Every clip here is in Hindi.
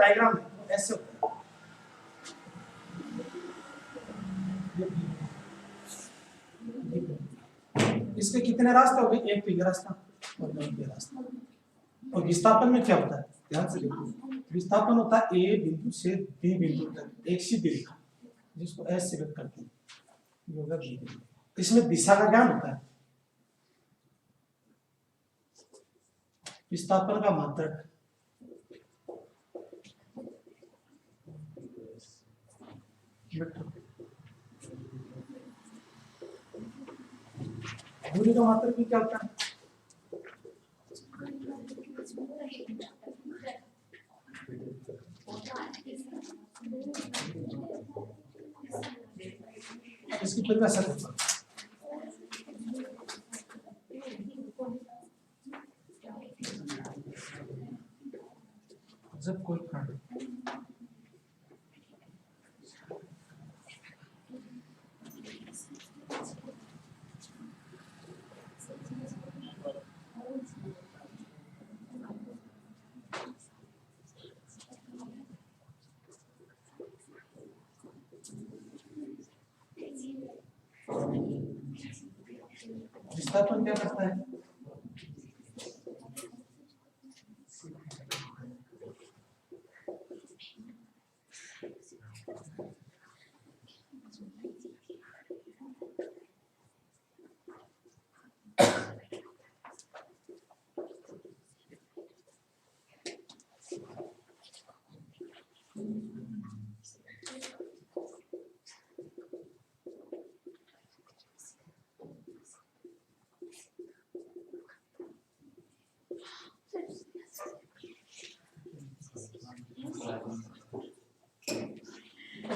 डायग्राम है तो ऐसे होता है। इसके कितने रास्ते हो गए, एक तो ये रास्ता और एक ये रास्ता। और विस्थापन में क्या होता है, ध्यान से देखो, विस्थापन होता है ए बिंदु से बी बिंदु तक एक सीधी रेखा जिसको एस से व्यक्त करते हैं, ये होगा बी बिंदु। इसमें दिशा का ज्ञान होता है, विस्थापन का मात्रक दूरी का मात्रक भी क्या होता है, इसकी परिभाषा देखो, जब कोई खंड विस्थापन क्या करता है,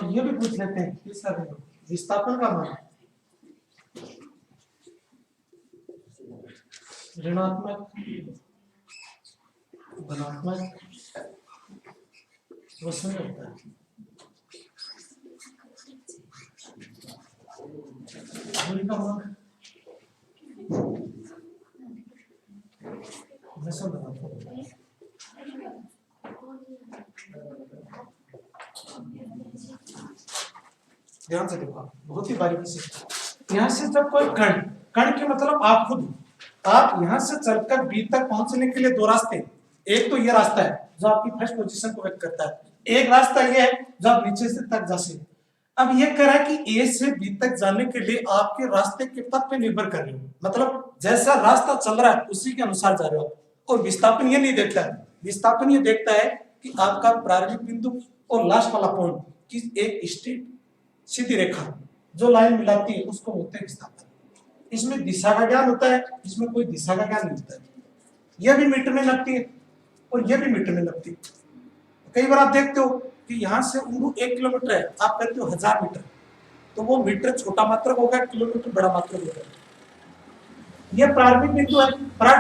ये भी पूछ लेते हैं तीसरा बिंदु, विस्थापन का मान ऋणात्मक धनात्मक वस्तु होता है, दूरी का मान हमेशा धनात्मक होता है। ध्यान से देखो, बहुत ही बारीकी से, यहाँ से जब कोई कण, कण के मतलब आप खुद, आप यहाँ से चलकर बी तक पहुंचने के लिए दो रास्ते, एक तो ये रास्ता है जो आपकी फर्स्ट पोजीशन को व्यक्त करता है, एक रास्ता ये है जो आप नीचे से तक जा सकते। अब ये कह रहा है कि ए से बी तक जाने के लिए आपके रास्ते के पथ पे निर्भर कर रहे हो, मतलब जैसा रास्ता चल रहा है उसी के अनुसार जा रहे हो। और विस्थापन ये नहीं देखता है, विस्थापन ये देखता है कि आपका प्रारंभिक बिंदु और लास्ट वाला पॉइंट की एक स्ट्रेट सीधी रेखा जो लाइन मिलाती है उसको बोलते हैं विस्थापन। इसमें दिशा का ज्ञान होता है, इसमें कोई दिशा का ज्ञान नहीं होता है। यह भी मीटर में लगती है और यह भी मीटर में लगती है। कई बार आप देखते हो कि यहाँ से उंगू 1 किलोमीटर है, आप कहते हो 1000 मीटर, तो वो मीटर छोटा मात्रक होगा, किलोमीटर बड़ा मात्रक होगा। यह प्रारंभिक बिंदु है,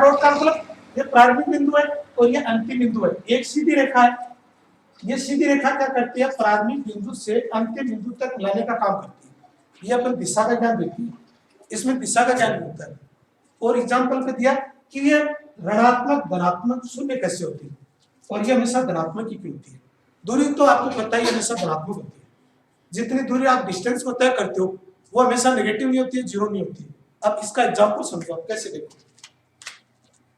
डॉट का मतलब यह प्रारंभिक बिंदु है और यह अंतिम बिंदु है, एक सीधी रेखा है। यह सीधी रेखा क्या करती है, प्रारंभिक बिंदु से अंतिम बिंदु तक लाने का काम करती है। यह अपन दिशा का ज्ञान देती है, इसमें दिशा का ज्ञान होता है। और एग्जाम्पल पे दिया कि यह ऋणात्मक धनात्मक शून्य कैसे होती है, और यह हमेशा धनात्मक ही होती है। दूरी तो आपको पता ही हमेशा धनात्मक होती है, जितनी दूरी आप डिस्टेंस को तय करते हो वो हमेशा नेगेटिव नहीं होती है, जीरो नहीं होती है। अब इसका एग्जाम्पल समझो, आप कैसे देखो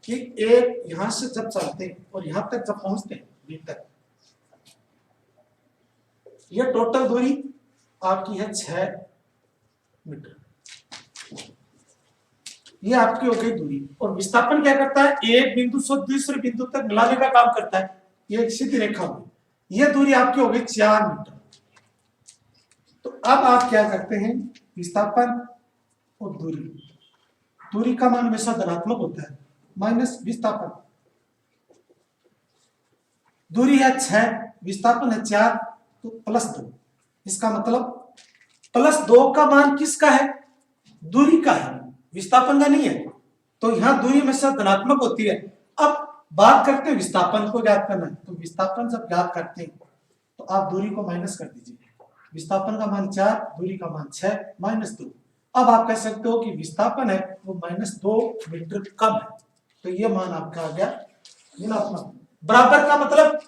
कि एक यहां से जब चलते हैं और यहां तक जब पहुंचते हैं बी तक, यह टोटल दूरी आपकी है 6 मीटर, ये आपकी हो गई दूरी। और विस्थापन क्या करता है, एक बिंदु से दूसरे बिंदु तक मिलाने का काम करता है, ये एक सीधी रेखा होगी। यह दूरी आपकी हो गई 4 मीटर। तो अब आप क्या करते हैं, विस्थापन और दूरी, दूरी का मान हमेशा धनात्मक होता है, माइनस विस्थापन। दूरी है 6, विस्थापन है 4, तो +2। इसका मतलब +2 का मान किसका है, दूरी का है, विस्थापन का नहीं है। तो यहां दूरी हमेशा धनात्मक होती है। अब बात करते हैं विस्थापन को ज्ञात करना है, तो विस्थापन जब ज्ञात करते हैं तो आप दूरी को माइनस कर दीजिए। विस्थापन का मान 4, दूरी का मान 6, -2। अब आप कह सकते हो कि विस्थापन है वो -2 मीटर कम है, तो ये मान आपका आ गया ऋणात्मक। बराबर का मतलब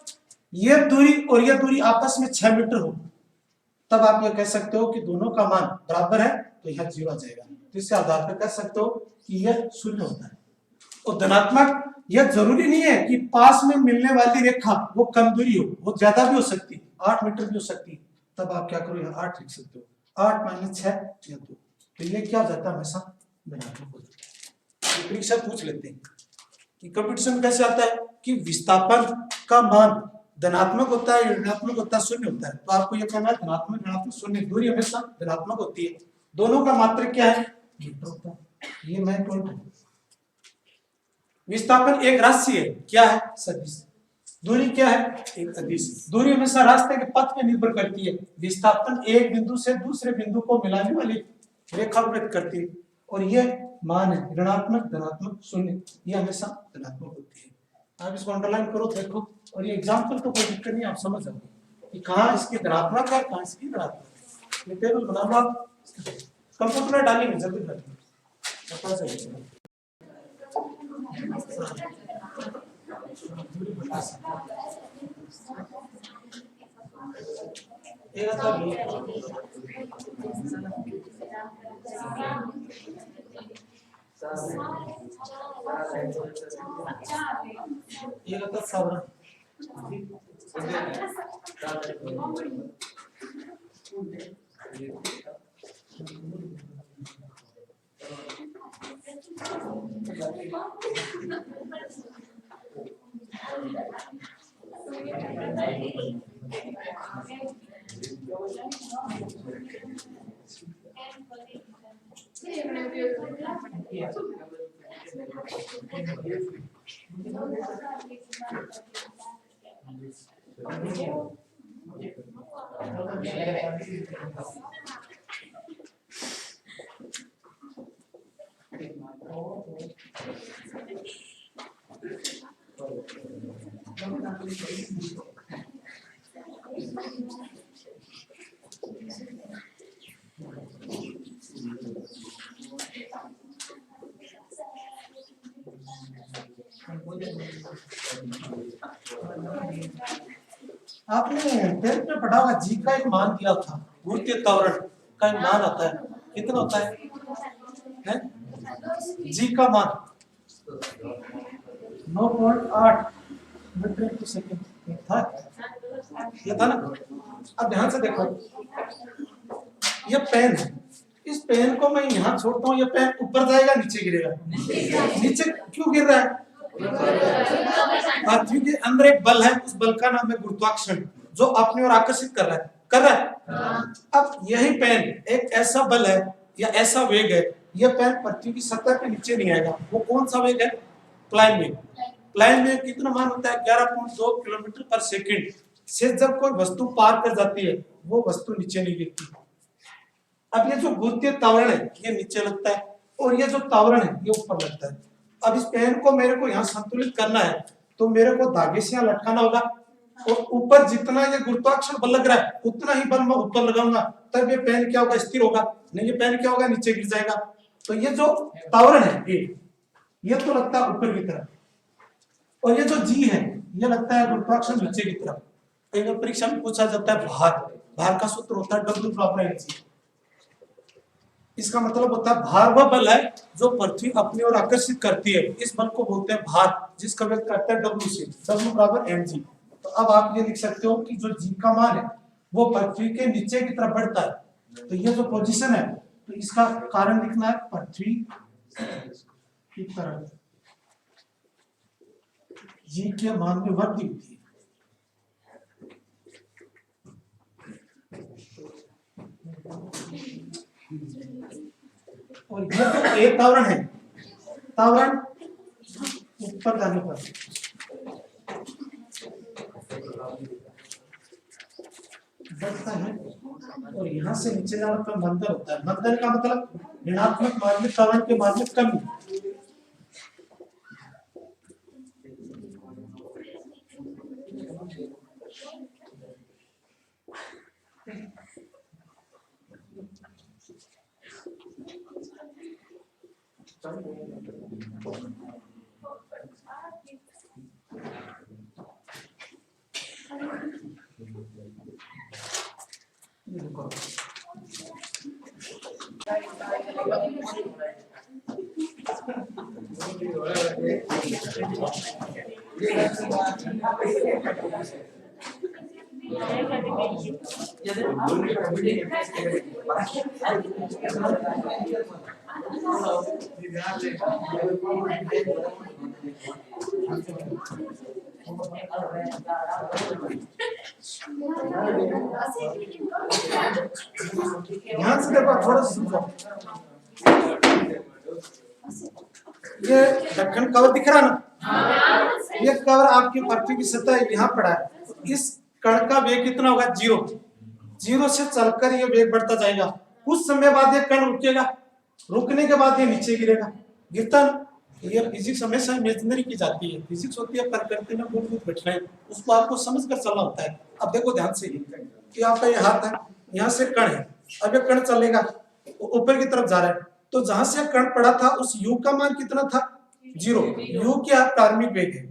ये दूरी और ये दूरी आपस में 6 मीटर हो, तब आप ये कह सकते हो कि दोनों का मान बराबर है, तो यह 0 आ जाएगा। तो इसके आधार पर कह सकते हो कि यह 0 होता है। और धनात्मक, यह जरूरी नहीं है कि पास में मिलने वाली रेखा वो कम दूरी हो, वो ज्यादा भी हो सकती है, 8 मीटर भी हो सकती है। तब आप क्या करो, यहाँ 8 लिख सकते हो, 8 माइनस 6 या 2, तो ये क्या हो जाता है, हमेशा धनात्मक हो जाता है। परीक्षा पूछ लेते हैं कि कंपटीशन कैसे आता है कि विस्थापन का मान धनात्मक होता है, ऋणात्मक होता है, शून्य होता है। तो आपको ये कहना है धनात्मक ऋणात्मक शून्य, दूरी हमेशा धनात्मक होती है। दोनों का मात्रक क्या है, मीटर होता है। ये मैं पॉइंट है। विस्थापन एक राशि है, क्या है, सदिश। दूरी क्या है, एक अदिश। दूरी हमेशा रास्ते के पथ पे निर्भर करती है। विस्थापन एक बिंदु से दूसरे बिंदु को मिलाने वाली रेखा व्यक्त करती है। और ये मान है ऋणात्मक, धनात्मक, शून्य, ये हमेशा धनात्मक होती है। आप इसको अंडरलाइन करो, देखो, और ये एग्जाम्पल तो कोई दिक्कत नहीं, आप समझ जाओगे कि कहाँ इसकी धनात्मक है, कहाँ इसकी धनात्मक। ये टेबल बना लो आप, कंप्यूटर में डालेंगे जल्दी डालेंगे, पता चलेगा। ये रहता सावरण, आपने 10th में पढ़ा होगा, जी का एक मान दिया था, गुरुत्वीय त्वरण का एक मान आता है, कितना होता है? जी का मान 9.8 मीटर प्रति सेकंड था, ये था ना। अब ध्यान से देखो, ये पेन है, इस पेन को मैं यहाँ छोड़ता हूँ, ये पेन ऊपर जाएगा नीचे गिरेगा? नीचे क्यों गिर रहा है? पृथ्वी के अंदर एक बल है, उस बल का नाम है गुरुत्वाकर्षण, जो अपनी ओर आकर्षित कर रहा है। अब यही पेन एक ऐसा बल है या ऐसा वेग है, यह पेन पृथ्वी की सतह के नीचे नहीं आएगा। वो कौन सा वेग है? प्लाइन वेग। प्लाइन वेग कितना मान होता है? 11.2 किलोमीटर पर सेकंड से जब कोई वस्तु पार कर जाती है, वो वस्तु नीचे नहीं गिरती। अब ये जो गुरुत्वीय त्वरण है, ये नीचे लगता है, और ये जो त्वरण है, ये ऊपर लगता है। अब इस पेन को मेरे को यहाँ संतुलित करना है, तो मेरे को धागे से यहाँ लटकाना होगा, और ऊपर जितना ये गुरुत्वाकर्षण बल लग रहा है, उतना ही बल मैं ऊपर लगाऊंगा, तब ये पेन क्या होगा? स्थिर होगा। नहीं, ये पेन क्या होगा? नीचे गिर जाएगा। तो ये जो त्वरण है, ये तो लगता है ऊपर की तरफ, और ये जो जी है, ये लगता है गुरुत्वाकर्षण नीचे की तरफ। कई बार परीक्षा में पूछा जाता है भार का सूत्र होता है W बराबर mg। इसका मतलब होता है भार वह बल है जो पृथ्वी अपनी ओर आकर्षित करती है, इस बल को बोलते हैं भार, जिसका व्यक्त करता है W से, W बराबर mg। तो अब आप ये लिख सकते हो कि जो जी का मान है वो पृथ्वी के नीचे की तरफ बढ़ता है। तो ये जो पोजीशन है, तो इसका कारण लिखना है पृथ्वी की तरफ जी के मान में वृद्धि होती है। और यह जो एक त्वरण है, त्वरण ऊपर जाने पर बढ़ता है, और यहाँ से नीचे जाने पर मंदन होता है। मंदन का मतलब ऋणात्मक मान में त्वरण के मान में कमी। ये देखो ध्यान से देखो, थोड़ा सा समझो। ये ढक्कन कवर दिख रहा ना, ये कवर आपकी पृथ्वी की सतह यहाँ पड़ा है। इस कण का वेग कितना होगा? 0। 0 से चलकर ये वेग बढ़ता जाएगा। कुछ समय बाद ये कण रुकेगा, रुकने के बाद ये नीचे गिरेगा, गिरता ना। ये फिजिक्स हमेशा इमेजिनरी की जाती है। फिजिक्स होती है प्रकृति में मूलभूत घटनाएं, उसको आपको समझकर चलना होता है। अब देखो ध्यान से कि आपका ये हाथ है, यहाँ से कण है, अब ये कण चलेगा, ऊपर की तरफ जा रहा है, तो जहां से कण पड़ा था उस u का मान कितना था? 0। u क्या प्रारंभिक वेग है।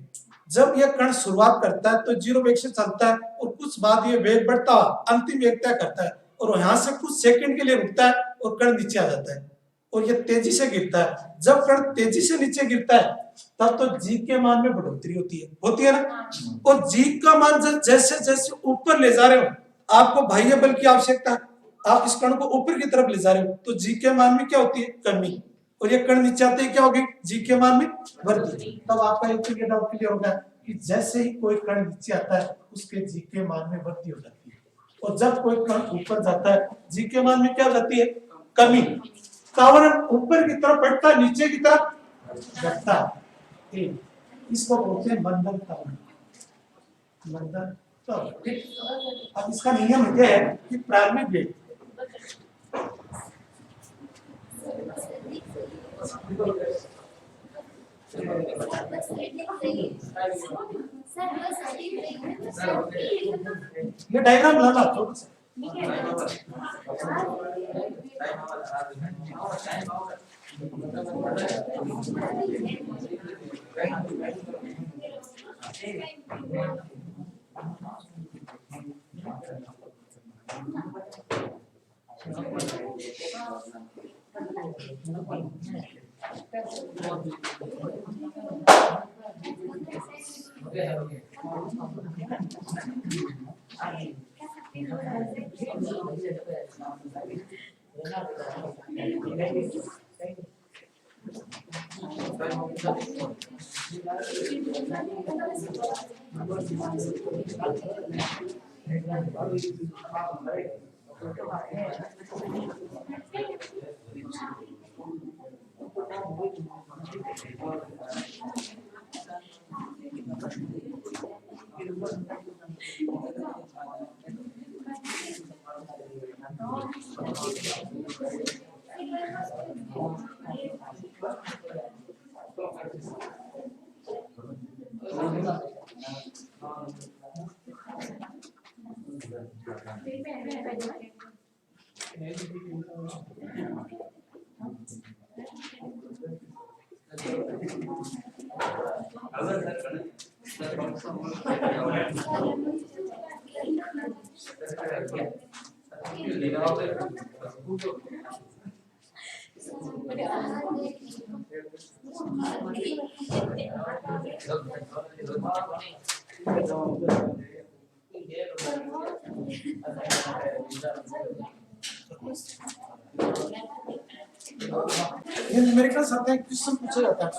जब यह कण शुरुआत करता है तो 0 वेग से चलता है और कुछ बाद ये वेग बढ़ता हुआ अंतिम वेग तय करता है और यहाँ से कुछ सेकंड के लिए रुकता है और कण नीचे आ जाता है और ये तेजी से गिरता है। जब कण तेजी से नीचे गिरता है तब तो g के मान में बढ़ोतरी होती है ना। और g का मान जैसे जैसे ऊपर ले जा रहे हो, आपको बाह्य बल की आवश्यकता है, आप इस कण को ऊपर की तरफ ले जा रहे हो, तो g के मान में क्या होती है? कमी। और ये कण नीचे आते ही क्या होगी? g के मान में वृद्धि। तब आपका एक डाउट क्लियर होगा कि जैसे ही कोई कण नीचे आता है उसके g के मान में वृद्धि हो जाती है, और जब कोई कण ऊपर जाता है g के मान में क्या हो जाती है? कमी। त्वरण ऊपर की तरफ बढ़ता है, नीचे की तरफ घटता है। इसको बोलते हैं मंदन त्वरण। मंदन त्वरण। अब इसका नियम यह है कि प्रारंभिक वेग ये डायग्राम लगा थोड़ा सा। ये न्यूमेरिकल आते हैं, क्वेश्चन पूछा जाता है।